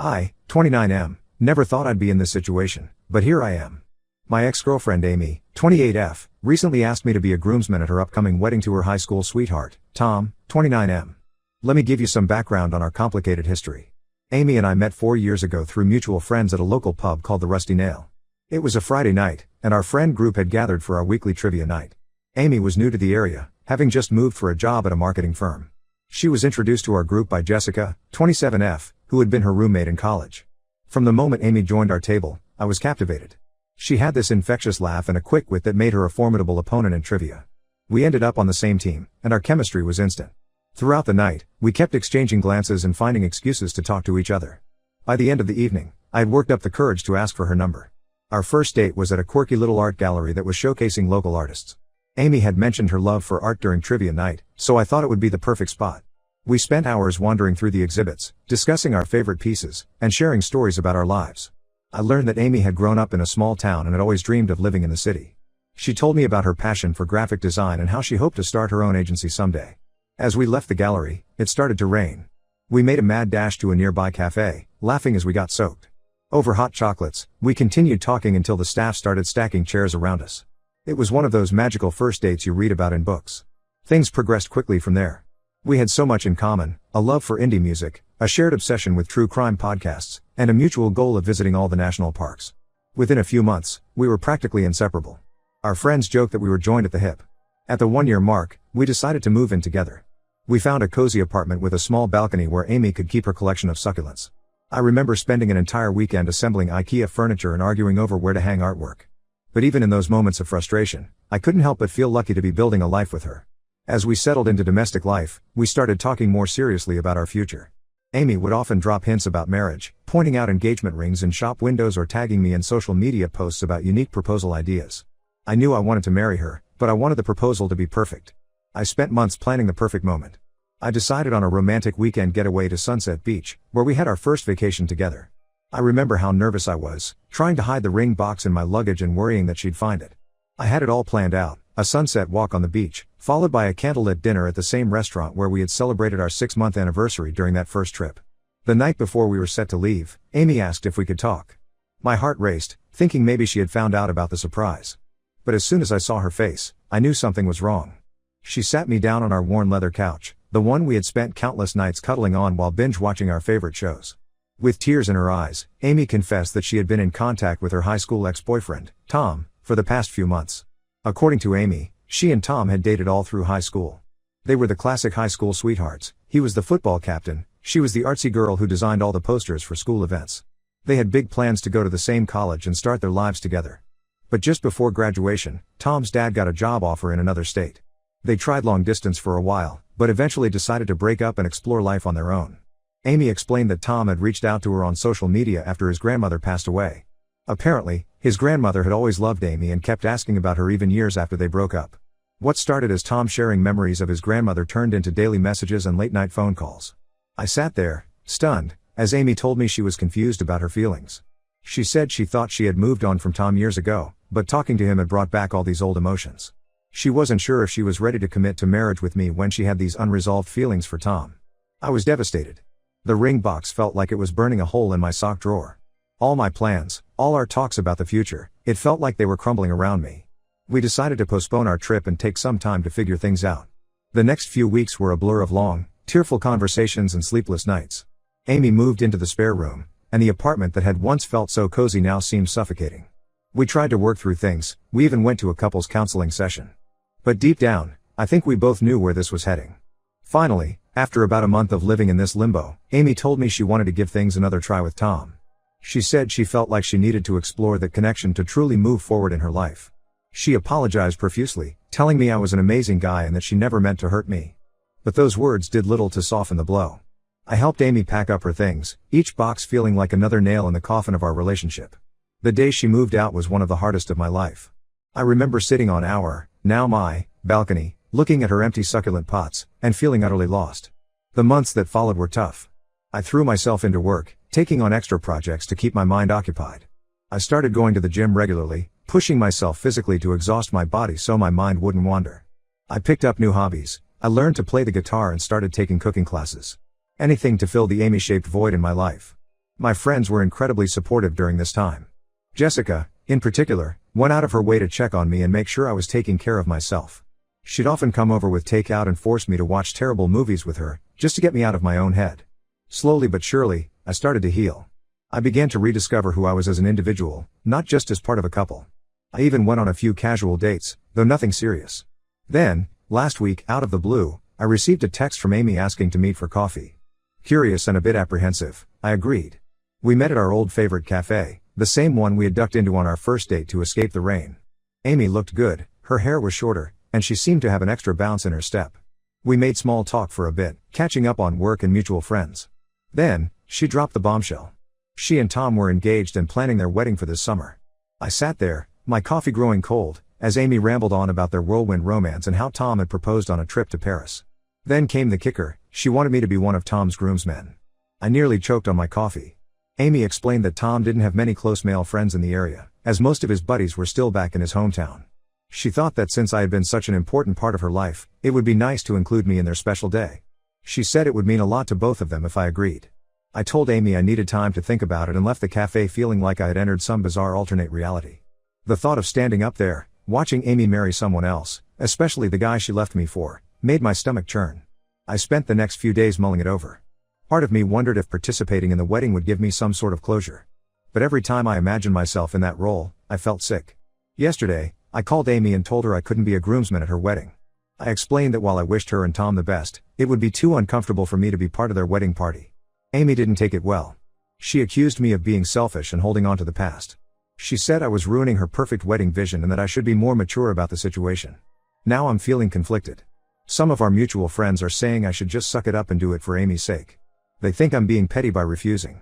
I, 29M, never thought I'd be in this situation, but here I am. My ex-girlfriend Amy, 28F, recently asked me to be a groomsman at her upcoming wedding to her high school sweetheart, Tom, 29M. Let me give you some background on our complicated history. Amy and I met 4 years ago through mutual friends at a local pub called the Rusty Nail. It was a Friday night, and our friend group had gathered for our weekly trivia night. Amy was new to the area, having just moved for a job at a marketing firm. She was introduced to our group by Jessica, 27F, who had been her roommate in college. From the moment Amy joined our table, I was captivated. She had this infectious laugh and a quick wit that made her a formidable opponent in trivia. We ended up on the same team, and our chemistry was instant. Throughout the night, we kept exchanging glances and finding excuses to talk to each other. By the end of the evening, I had worked up the courage to ask for her number. Our first date was at a quirky little art gallery that was showcasing local artists. Amy had mentioned her love for art during trivia night, so I thought it would be the perfect spot. We spent hours wandering through the exhibits, discussing our favorite pieces, and sharing stories about our lives. I learned that Amy had grown up in a small town and had always dreamed of living in the city. She told me about her passion for graphic design and how she hoped to start her own agency someday. As we left the gallery, it started to rain. We made a mad dash to a nearby cafe, laughing as we got soaked. Over hot chocolates, we continued talking until the staff started stacking chairs around us. It was one of those magical first dates you read about in books. Things progressed quickly from there. We had so much in common, a love for indie music, a shared obsession with true crime podcasts, and a mutual goal of visiting all the national parks. Within a few months, we were practically inseparable. Our friends joked that we were joined at the hip. At the 1-year mark, we decided to move in together. We found a cozy apartment with a small balcony where Amy could keep her collection of succulents. I remember spending an entire weekend assembling IKEA furniture and arguing over where to hang artwork. But even in those moments of frustration, I couldn't help but feel lucky to be building a life with her. As we settled into domestic life, we started talking more seriously about our future. Amy would often drop hints about marriage, pointing out engagement rings in shop windows or tagging me in social media posts about unique proposal ideas. I knew I wanted to marry her, but I wanted the proposal to be perfect. I spent months planning the perfect moment. I decided on a romantic weekend getaway to Sunset Beach, where we had our first vacation together. I remember how nervous I was, trying to hide the ring box in my luggage and worrying that she'd find it. I had it all planned out, a sunset walk on the beach, followed by a candlelit dinner at the same restaurant where we had celebrated our 6-month anniversary during that first trip. The night before we were set to leave, Amy asked if we could talk. My heart raced, thinking maybe she had found out about the surprise. But as soon as I saw her face, I knew something was wrong. She sat me down on our worn leather couch, the one we had spent countless nights cuddling on while binge-watching our favorite shows. With tears in her eyes, Amy confessed that she had been in contact with her high school ex-boyfriend, Tom, for the past few months. According to Amy, she and Tom had dated all through high school. They were the classic high school sweethearts. He was the football captain, she was the artsy girl who designed all the posters for school events. They had big plans to go to the same college and start their lives together. But just before graduation, Tom's dad got a job offer in another state. They tried long distance for a while, but eventually decided to break up and explore life on their own. Amy explained that Tom had reached out to her on social media after his grandmother passed away. Apparently, his grandmother had always loved Amy and kept asking about her even years after they broke up. What started as Tom sharing memories of his grandmother turned into daily messages and late-night phone calls. I sat there, stunned, as Amy told me she was confused about her feelings. She said she thought she had moved on from Tom years ago, but talking to him had brought back all these old emotions. She wasn't sure if she was ready to commit to marriage with me when she had these unresolved feelings for Tom. I was devastated. The ring box felt like it was burning a hole in my sock drawer. All my plans, all our talks about the future, it felt like they were crumbling around me. We decided to postpone our trip and take some time to figure things out. The next few weeks were a blur of long, tearful conversations and sleepless nights. Amy moved into the spare room, and the apartment that had once felt so cozy now seemed suffocating. We tried to work through things, we even went to a couples counseling session. But deep down, I think we both knew where this was heading. Finally, after about a month of living in this limbo, Amy told me she wanted to give things another try with Tom. She said she felt like she needed to explore that connection to truly move forward in her life. She apologized profusely, telling me I was an amazing guy and that she never meant to hurt me. But those words did little to soften the blow. I helped Amy pack up her things, each box feeling like another nail in the coffin of our relationship. The day she moved out was one of the hardest of my life. I remember sitting on our, now my, balcony, looking at her empty succulent pots, and feeling utterly lost. The months that followed were tough. I threw myself into work, taking on extra projects to keep my mind occupied. I started going to the gym regularly, pushing myself physically to exhaust my body so my mind wouldn't wander. I picked up new hobbies. I learned to play the guitar and started taking cooking classes. Anything to fill the Amy-shaped void in my life. My friends were incredibly supportive during this time. Jessica, in particular, went out of her way to check on me and make sure I was taking care of myself. She'd often come over with takeout and force me to watch terrible movies with her, just to get me out of my own head. Slowly but surely, I started to heal. I began to rediscover who I was as an individual, not just as part of a couple. I even went on a few casual dates, though nothing serious. Then, last week, out of the blue, I received a text from Amy asking to meet for coffee. Curious and a bit apprehensive, I agreed. We met at our old favorite cafe, the same one we had ducked into on our first date to escape the rain. Amy looked good, her hair was shorter, and she seemed to have an extra bounce in her step. We made small talk for a bit, catching up on work and mutual friends. Then, she dropped the bombshell. She and Tom were engaged and planning their wedding for this summer. I sat there, my coffee growing cold, as Amy rambled on about their whirlwind romance and how Tom had proposed on a trip to Paris. Then came the kicker, she wanted me to be one of Tom's groomsmen. I nearly choked on my coffee. Amy explained that Tom didn't have many close male friends in the area, as most of his buddies were still back in his hometown. She thought that since I had been such an important part of her life, it would be nice to include me in their special day. She said it would mean a lot to both of them if I agreed. I told Amy I needed time to think about it and left the cafe feeling like I had entered some bizarre alternate reality. The thought of standing up there, watching Amy marry someone else, especially the guy she left me for, made my stomach churn. I spent the next few days mulling it over. Part of me wondered if participating in the wedding would give me some sort of closure. But every time I imagined myself in that role, I felt sick. Yesterday, I called Amy and told her I couldn't be a groomsman at her wedding. I explained that while I wished her and Tom the best, it would be too uncomfortable for me to be part of their wedding party. Amy didn't take it well. She accused me of being selfish and holding on to the past. She said I was ruining her perfect wedding vision and that I should be more mature about the situation. Now I'm feeling conflicted. Some of our mutual friends are saying I should just suck it up and do it for Amy's sake. They think I'm being petty by refusing.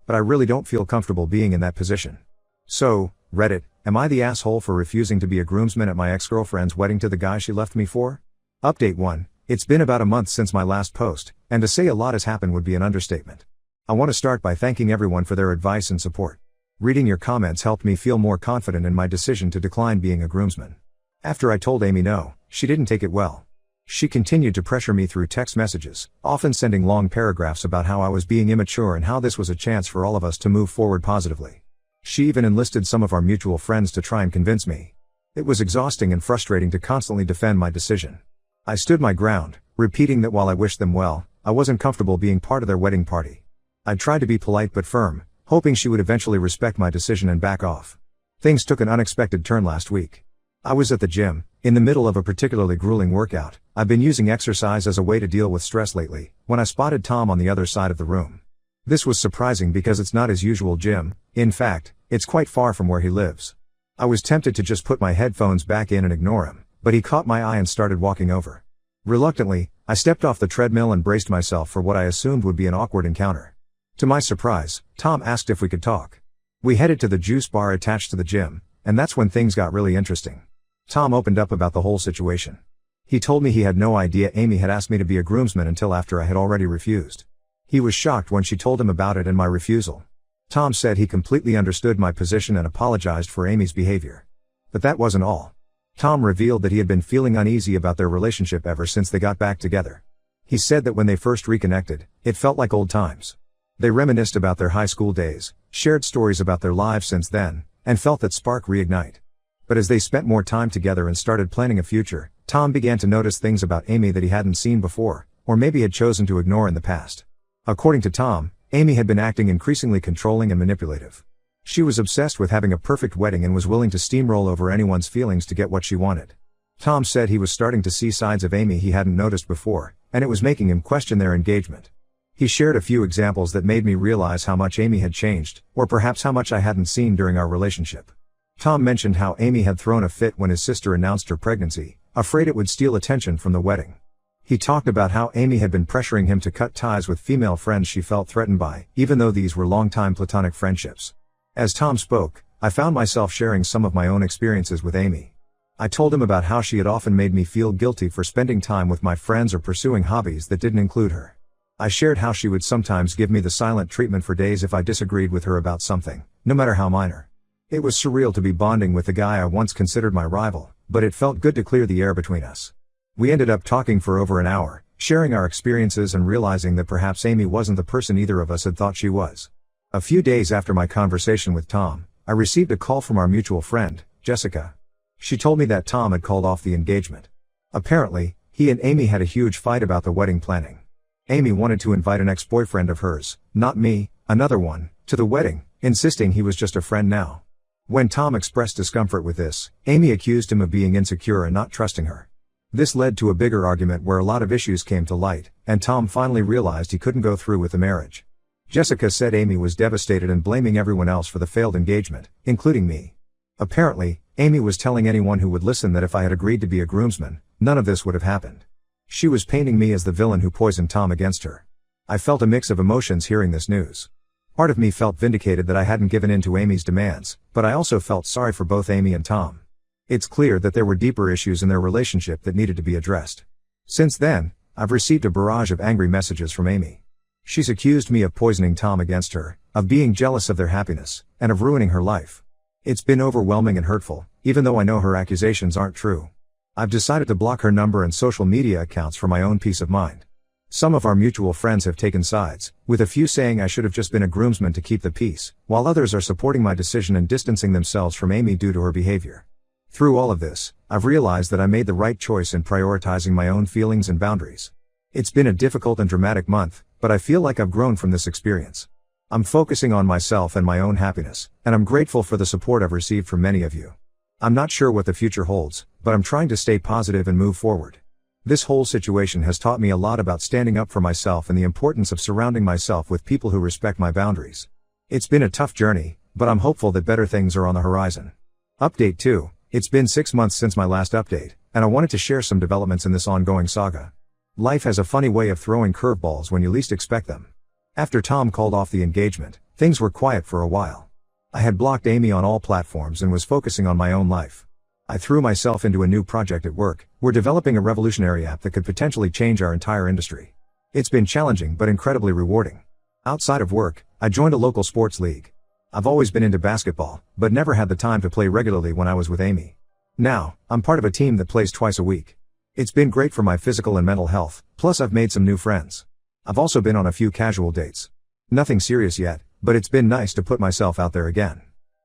But I really don't feel comfortable being in that position. So, Reddit, am I the asshole for refusing to be a groomsman at my ex-girlfriend's wedding to the guy she left me for? Update 1. It's been about a month since my last post, and to say a lot has happened would be an understatement. I want to start by thanking everyone for their advice and support. Reading your comments helped me feel more confident in my decision to decline being a groomsman. After I told Amy no, she didn't take it well. She continued to pressure me through text messages, often sending long paragraphs about how I was being immature and how this was a chance for all of us to move forward positively. She even enlisted some of our mutual friends to try and convince me. It was exhausting and frustrating to constantly defend my decision. I stood my ground, repeating that while I wished them well, I wasn't comfortable being part of their wedding party. I tried to be polite but firm, hoping she would eventually respect my decision and back off. Things took an unexpected turn last week. I was at the gym, in the middle of a particularly grueling workout. I've been using exercise as a way to deal with stress lately, when I spotted Tom on the other side of the room. This was surprising because it's not his usual gym. In fact, it's quite far from where he lives. I was tempted to just put my headphones back in and ignore him, but he caught my eye and started walking over. Reluctantly, I stepped off the treadmill and braced myself for what I assumed would be an awkward encounter. To my surprise, Tom asked if we could talk. We headed to the juice bar attached to the gym, and that's when things got really interesting. Tom opened up about the whole situation. He told me he had no idea Amy had asked me to be a groomsman until after I had already refused. He was shocked when she told him about it and my refusal. Tom said he completely understood my position and apologized for Amy's behavior. But that wasn't all. Tom revealed that he had been feeling uneasy about their relationship ever since they got back together. He said that when they first reconnected, it felt like old times. They reminisced about their high school days, shared stories about their lives since then, and felt that spark reignite. But as they spent more time together and started planning a future, Tom began to notice things about Amy that he hadn't seen before, or maybe had chosen to ignore in the past. According to Tom, Amy had been acting increasingly controlling and manipulative. She was obsessed with having a perfect wedding and was willing to steamroll over anyone's feelings to get what she wanted. Tom said he was starting to see sides of Amy he hadn't noticed before, and it was making him question their engagement. He shared a few examples that made me realize how much Amy had changed, or perhaps how much I hadn't seen during our relationship. Tom mentioned how Amy had thrown a fit when his sister announced her pregnancy, afraid it would steal attention from the wedding. He talked about how Amy had been pressuring him to cut ties with female friends she felt threatened by, even though these were long-time platonic friendships. As Tom spoke, I found myself sharing some of my own experiences with Amy. I told him about how she had often made me feel guilty for spending time with my friends or pursuing hobbies that didn't include her. I shared how she would sometimes give me the silent treatment for days if I disagreed with her about something, no matter how minor. It was surreal to be bonding with the guy I once considered my rival, but it felt good to clear the air between us. We ended up talking for over an hour, sharing our experiences and realizing that perhaps Amy wasn't the person either of us had thought she was. A few days after my conversation with Tom, I received a call from our mutual friend, Jessica. She told me that Tom had called off the engagement. Apparently, he and Amy had a huge fight about the wedding planning. Amy wanted to invite an ex-boyfriend of hers, not me, another one, to the wedding, insisting he was just a friend now. When Tom expressed discomfort with this, Amy accused him of being insecure and not trusting her. This led to a bigger argument where a lot of issues came to light, and Tom finally realized he couldn't go through with the marriage. Jessica said Amy was devastated and blaming everyone else for the failed engagement, including me. Apparently, Amy was telling anyone who would listen that if I had agreed to be a groomsman, none of this would have happened. She was painting me as the villain who poisoned Tom against her. I felt a mix of emotions hearing this news. Part of me felt vindicated that I hadn't given in to Amy's demands, but I also felt sorry for both Amy and Tom. It's clear that there were deeper issues in their relationship that needed to be addressed. Since then, I've received a barrage of angry messages from Amy. She's accused me of poisoning Tom against her, of being jealous of their happiness, and of ruining her life. It's been overwhelming and hurtful, even though I know her accusations aren't true. I've decided to block her number and social media accounts for my own peace of mind. Some of our mutual friends have taken sides, with a few saying I should have just been a groomsman to keep the peace, while others are supporting my decision and distancing themselves from Amy due to her behavior. Through all of this, I've realized that I made the right choice in prioritizing my own feelings and boundaries. It's been a difficult and dramatic month, but I feel like I've grown from this experience. I'm focusing on myself and my own happiness, and I'm grateful for the support I've received from many of you. I'm not sure what the future holds, but I'm trying to stay positive and move forward. This whole situation has taught me a lot about standing up for myself and the importance of surrounding myself with people who respect my boundaries. It's been a tough journey, but I'm hopeful that better things are on the horizon. Update 2. It's been 6 months since my last update, and I wanted to share some developments in this ongoing saga. Life has a funny way of throwing curveballs when you least expect them. After Tom called off the engagement, things were quiet for a while. I had blocked Amy on all platforms and was focusing on my own life. I threw myself into a new project at work. We're developing a revolutionary app that could potentially change our entire industry. It's been challenging but incredibly rewarding. Outside of work, I joined a local sports league. I've always been into basketball, but never had the time to play regularly when I was with Amy. Now, I'm part of a team that plays twice a week. It's been great for my physical and mental health, plus I've made some new friends. I've also been on a few casual dates. Nothing serious yet, but it's been nice to put myself out there again.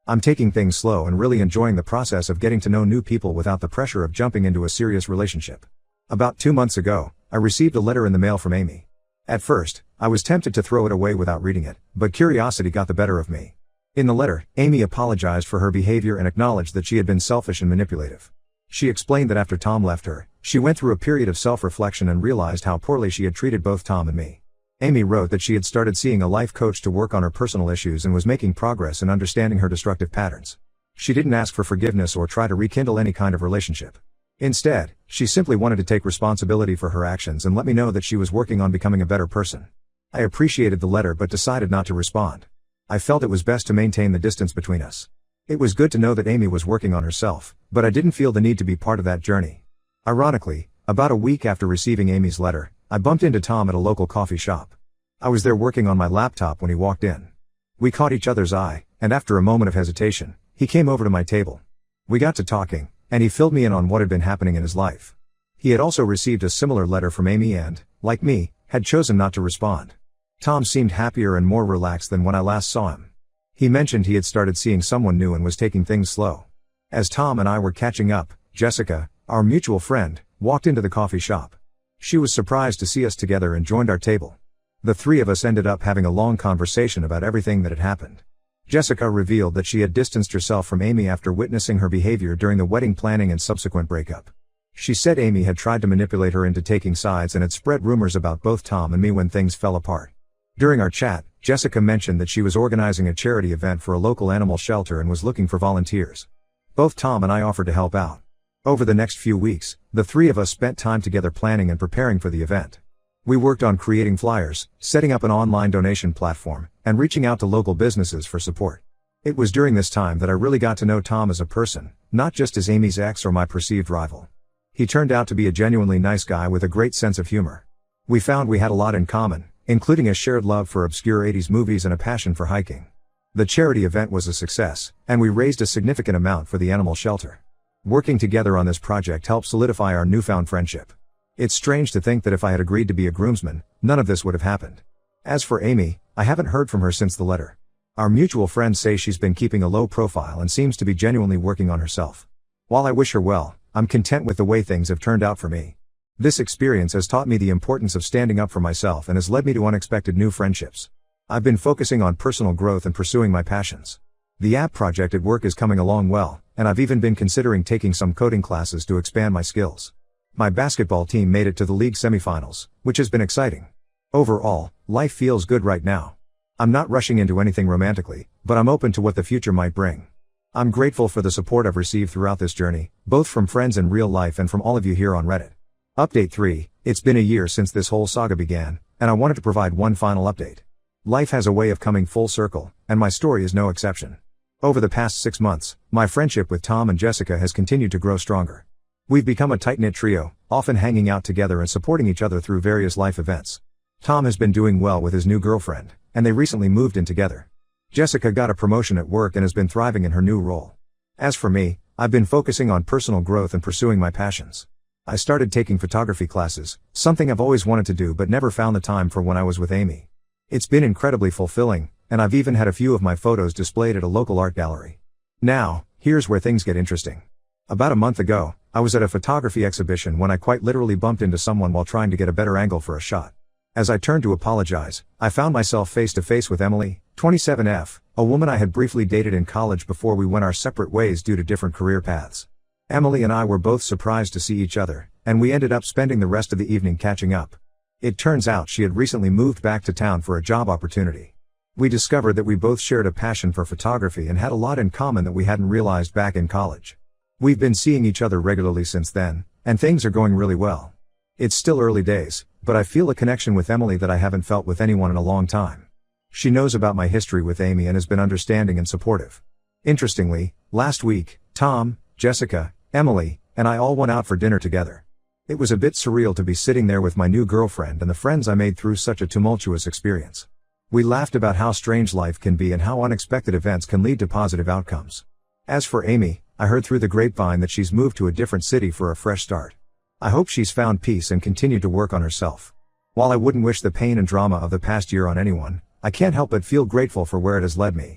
I'm taking things slow and really enjoying the process of getting to know new people without the pressure of jumping into a serious relationship. About 2 months ago, I received a letter in the mail from Amy. At first, I was tempted to throw it away without reading it, but curiosity got the better of me. In the letter, Amy apologized for her behavior and acknowledged that she had been selfish and manipulative. She explained that after Tom left her, she went through a period of self-reflection and realized how poorly she had treated both Tom and me. Amy wrote that she had started seeing a life coach to work on her personal issues and was making progress in understanding her destructive patterns. She didn't ask for forgiveness or try to rekindle any kind of relationship. Instead, she simply wanted to take responsibility for her actions and let me know that she was working on becoming a better person. I appreciated the letter but decided not to respond. I felt it was best to maintain the distance between us. It was good to know that Amy was working on herself, but I didn't feel the need to be part of that journey. Ironically, about a week after receiving Amy's letter, I bumped into Tom at a local coffee shop. I was there working on my laptop when he walked in. We caught each other's eye, and after a moment of hesitation, he came over to my table. We got to talking, and he filled me in on what had been happening in his life. He had also received a similar letter from Amy and, like me, had chosen not to respond. Tom seemed happier and more relaxed than when I last saw him. He mentioned he had started seeing someone new and was taking things slow. As Tom and I were catching up, Jessica, our mutual friend, walked into the coffee shop. She was surprised to see us together and joined our table. The three of us ended up having a long conversation about everything that had happened. Jessica revealed that she had distanced herself from Amy after witnessing her behavior during the wedding planning and subsequent breakup. She said Amy had tried to manipulate her into taking sides and had spread rumors about both Tom and me when things fell apart. During our chat, Jessica mentioned that she was organizing a charity event for a local animal shelter and was looking for volunteers. Both Tom and I offered to help out. Over the next few weeks, the three of us spent time together planning and preparing for the event. We worked on creating flyers, setting up an online donation platform, and reaching out to local businesses for support. It was during this time that I really got to know Tom as a person, not just as Amy's ex or my perceived rival. He turned out to be a genuinely nice guy with a great sense of humor. We found we had a lot in common, including a shared love for obscure 80s movies and a passion for hiking. The charity event was a success, and we raised a significant amount for the animal shelter. Working together on this project helped solidify our newfound friendship. It's strange to think that if I had agreed to be a groomsman, none of this would have happened. As for Amy, I haven't heard from her since the letter. Our mutual friends say she's been keeping a low profile and seems to be genuinely working on herself. While I wish her well, I'm content with the way things have turned out for me. This experience has taught me the importance of standing up for myself and has led me to unexpected new friendships. I've been focusing on personal growth and pursuing my passions. The app project at work is coming along well, and I've even been considering taking some coding classes to expand my skills. My basketball team made it to the league semifinals, which has been exciting. Overall, life feels good right now. I'm not rushing into anything romantically, but I'm open to what the future might bring. I'm grateful for the support I've received throughout this journey, both from friends in real life and from all of you here on Reddit. Update 3, it's been a year since this whole saga began, and I wanted to provide one final update. Life has a way of coming full circle, and my story is no exception. Over the past 6 months, my friendship with Tom and Jessica has continued to grow stronger. We've become a tight-knit trio, often hanging out together and supporting each other through various life events. Tom has been doing well with his new girlfriend, and they recently moved in together. Jessica got a promotion at work and has been thriving in her new role. As for me, I've been focusing on personal growth and pursuing my passions. I started taking photography classes, something I've always wanted to do but never found the time for when I was with Amy. It's been incredibly fulfilling, and I've even had a few of my photos displayed at a local art gallery. Now, here's where things get interesting. About a month ago, I was at a photography exhibition when I quite literally bumped into someone while trying to get a better angle for a shot. As I turned to apologize, I found myself face to face with Emily, 27F, a woman I had briefly dated in college before we went our separate ways due to different career paths. Emily and I were both surprised to see each other, and we ended up spending the rest of the evening catching up. It turns out she had recently moved back to town for a job opportunity. We discovered that we both shared a passion for photography and had a lot in common that we hadn't realized back in college. We've been seeing each other regularly since then, and things are going really well. It's still early days, but I feel a connection with Emily that I haven't felt with anyone in a long time. She knows about my history with Amy and has been understanding and supportive. Interestingly, last week, Tom, Jessica, Emily, and I all went out for dinner together. It was a bit surreal to be sitting there with my new girlfriend and the friends I made through such a tumultuous experience. We laughed about how strange life can be and how unexpected events can lead to positive outcomes. As for Amy, I heard through the grapevine that she's moved to a different city for a fresh start. I hope she's found peace and continued to work on herself. While I wouldn't wish the pain and drama of the past year on anyone, I can't help but feel grateful for where it has led me.